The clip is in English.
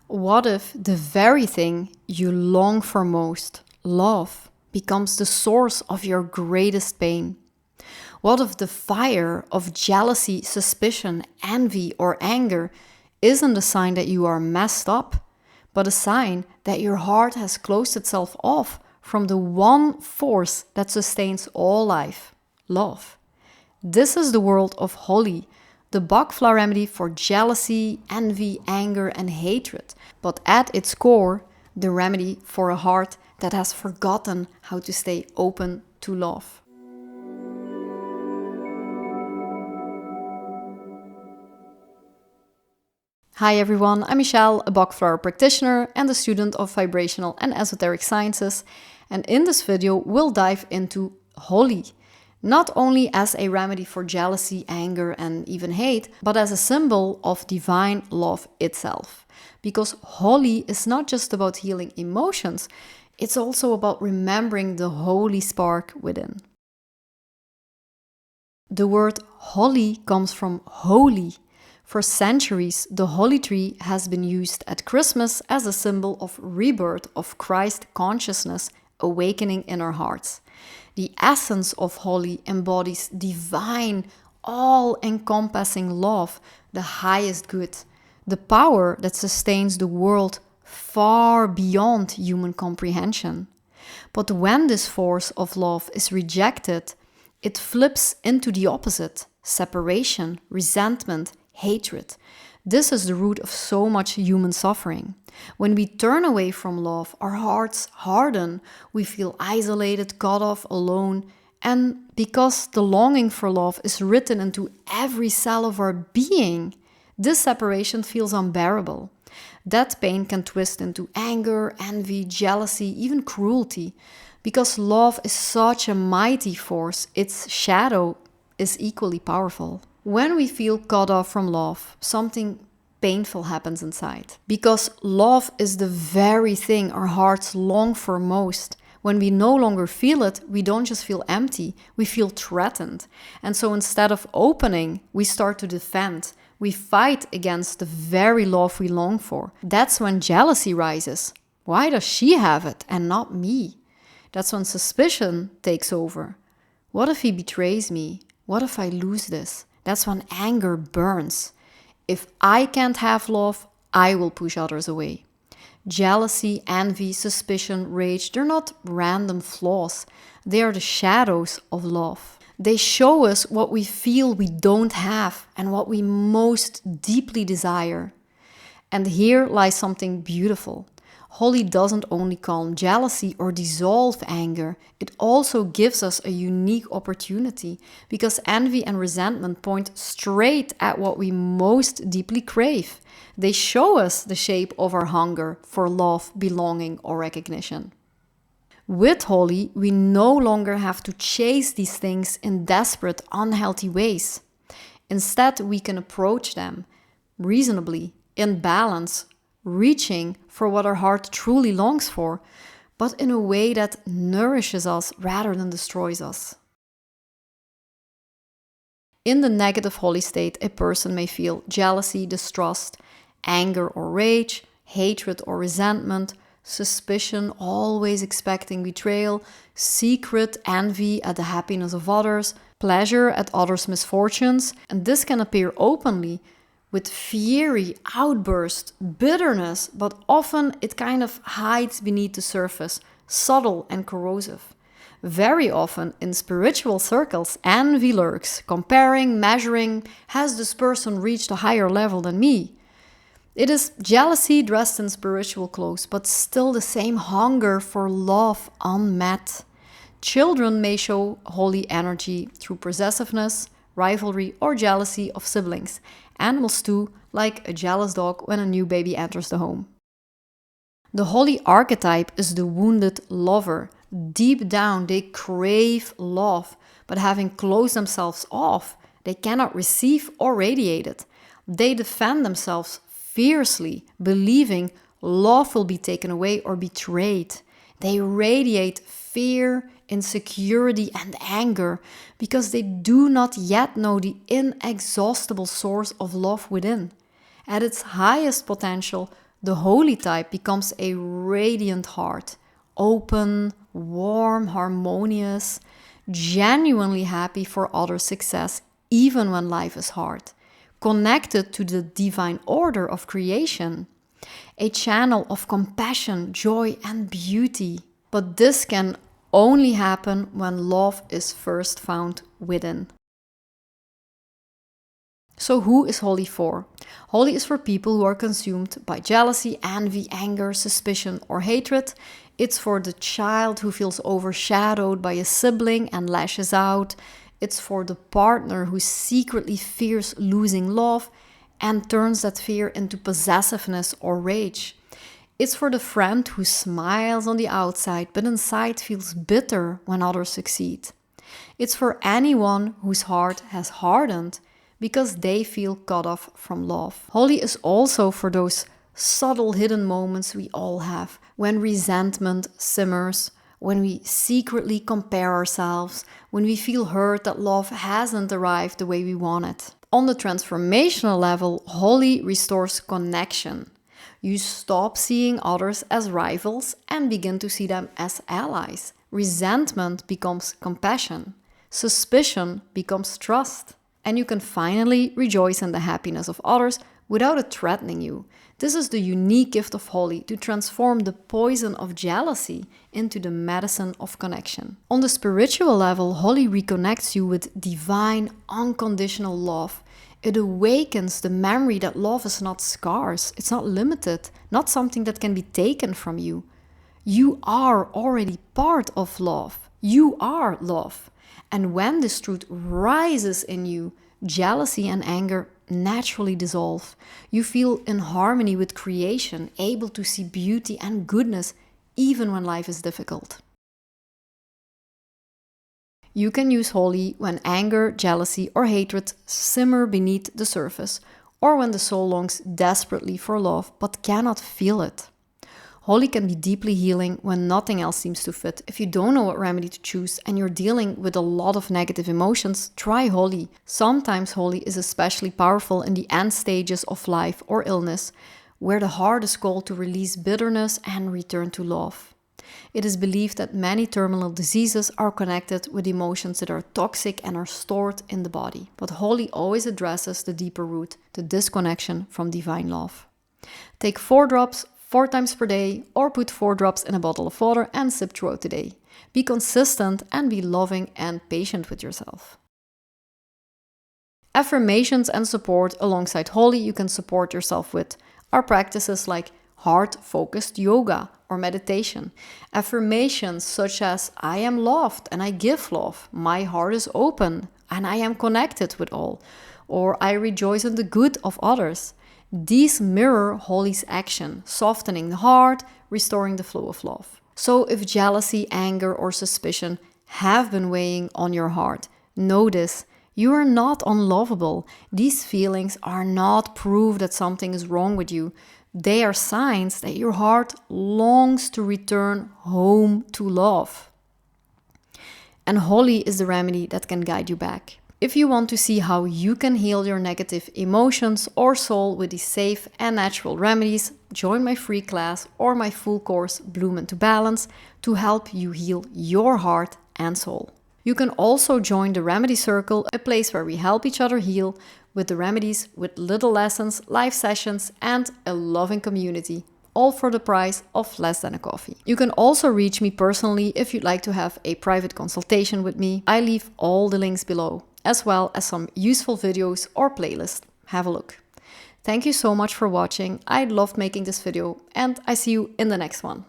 What if the very thing you long for most, love, becomes the source of your greatest pain? What if the fire of jealousy, suspicion, envy, or anger isn't a sign that you are messed up, but a sign that your heart has closed itself off from the one force that sustains all life, love? This is the world of Holly, the Bach Flower Remedy for jealousy, envy, anger, and hatred, but at its core, the remedy for a heart that has forgotten how to stay open to love. Hi everyone, I'm Michelle, a Bach Flower practitioner and a student of vibrational and esoteric sciences, and in this video we'll dive into Holly. Not only as a remedy for jealousy, anger, and even hate, but as a symbol of divine love itself. Because Holly is not just about healing emotions, it's also about remembering the holy spark within. The word holly comes from holy. For centuries, the holly tree has been used at Christmas as a symbol of rebirth of Christ consciousness awakening in our hearts. The essence of holly embodies divine, all-encompassing love, the highest good, the power that sustains the world far beyond human comprehension. But when this force of love is rejected, it flips into the opposite: separation, resentment, hatred. This is the root of so much human suffering. When we turn away from love, our hearts harden, we feel isolated, cut off, alone, and because the longing for love is written into every cell of our being, this separation feels unbearable. That pain can twist into anger, envy, jealousy, even cruelty. Because love is such a mighty force, its shadow is equally powerful. When we feel cut off from love, something painful happens inside. Because love is the very thing our hearts long for most. When we no longer feel it, we don't just feel empty, we feel threatened. And so instead of opening, we start to defend. We fight against the very love we long for. That's when jealousy rises. Why does she have it and not me? That's when suspicion takes over. What if he betrays me? What if I lose this? That's when anger burns. If I can't have love, I will push others away. Jealousy, envy, suspicion, rage, they're not random flaws. They are the shadows of love. They show us what we feel we don't have and what we most deeply desire. And here lies something beautiful. Holly doesn't only calm jealousy or dissolve anger, it also gives us a unique opportunity, because envy and resentment point straight at what we most deeply crave. They show us the shape of our hunger for love, belonging, or recognition. With Holly, we no longer have to chase these things in desperate, unhealthy ways. Instead, we can approach them reasonably, in balance, reaching for what our heart truly longs for, but in a way that nourishes us rather than destroys us. In the negative Holly state, a person may feel jealousy, distrust, anger or rage, hatred or resentment, suspicion, always expecting betrayal, secret envy at the happiness of others, pleasure at others' misfortunes, and this can appear openly with fury, outburst, bitterness, but often it kind of hides beneath the surface, subtle and corrosive. Very often in spiritual circles, envy lurks, comparing, measuring, has this person reached a higher level than me? It is jealousy dressed in spiritual clothes, but still the same hunger for love unmet. Children may show holy energy through possessiveness, rivalry, or jealousy of siblings. Animals too, like a jealous dog when a new baby enters the home. The Holly archetype is the wounded lover. Deep down, they crave love, but having closed themselves off, they cannot receive or radiate it. They defend themselves fiercely, believing love will be taken away or betrayed. They radiate fear, insecurity, and anger because they do not yet know the inexhaustible source of love within. At its highest potential, The holy type becomes a radiant heart, open, warm, harmonious, genuinely happy for others' success even when life is hard, connected to the divine order of creation, a channel of compassion, joy, and beauty. But this can only happen when love is first found within. So who is holy for? Holy is for people who are consumed by jealousy, envy, anger, suspicion, or hatred. It's for the child who feels overshadowed by a sibling and lashes out. It's for the partner who secretly fears losing love and turns that fear into possessiveness or rage. It's for the friend who smiles on the outside but inside feels bitter when others succeed. It's for anyone whose heart has hardened because they feel cut off from love. Holy is also for those subtle hidden moments we all have, when resentment simmers, when we secretly compare ourselves, when we feel hurt that love hasn't arrived the way we want it. On the transformational level, holy restores connection. You stop seeing others as rivals and begin to see them as allies. Resentment becomes compassion. Suspicion becomes trust. And you can finally rejoice in the happiness of others without it threatening you. This is the unique gift of holy, to transform the poison of jealousy into the medicine of connection. On the spiritual level, holy reconnects you with divine, unconditional love. It awakens the memory that love is not scarce, it's not limited, not something that can be taken from you. You are already part of love. You are love. And when this truth rises in you, jealousy and anger naturally dissolve. You feel in harmony with creation, able to see beauty and goodness even when life is difficult. You can use holy when anger, jealousy, or hatred simmer beneath the surface, or when the soul longs desperately for love but cannot feel it. Holy can be deeply healing when nothing else seems to fit. If you don't know what remedy to choose and you're dealing with a lot of negative emotions, try holy. Sometimes holy is especially powerful in the end stages of life or illness, where the heart is called to release bitterness and return to love. It is believed that many terminal diseases are connected with emotions that are toxic and are stored in the body. But holy always addresses the deeper root, the disconnection from divine love. Take 4 drops 4 times per day, or put 4 drops in a bottle of water and sip throughout the day. Be consistent and be loving and patient with yourself. Affirmations and support alongside holy you can support yourself with are practices like heart-focused yoga or meditation. Affirmations such as I am loved and I give love, my heart is open and I am connected with all, or I rejoice in the good of others. These mirror holy's action, softening the heart, restoring the flow of love. So if jealousy, anger, or suspicion have been weighing on your heart, know this: you are not unlovable. These feelings are not proof that something is wrong with you. They are signs that your heart longs to return home to love. And holy is the remedy that can guide you back. If you want to see how you can heal your negative emotions or soul with these safe and natural remedies, join my free class or my full course Bloom into Balance to help you heal your heart and soul. You can also join the Remedy Circle, a place where we help each other heal with the remedies, with little lessons, live sessions, and a loving community, all for the price of less than a coffee. You can also reach me personally if you'd like to have a private consultation with me. I leave all the links below, as well as some useful videos or playlists. Have a look. Thank you so much for watching. I loved making this video, and I see you in the next one.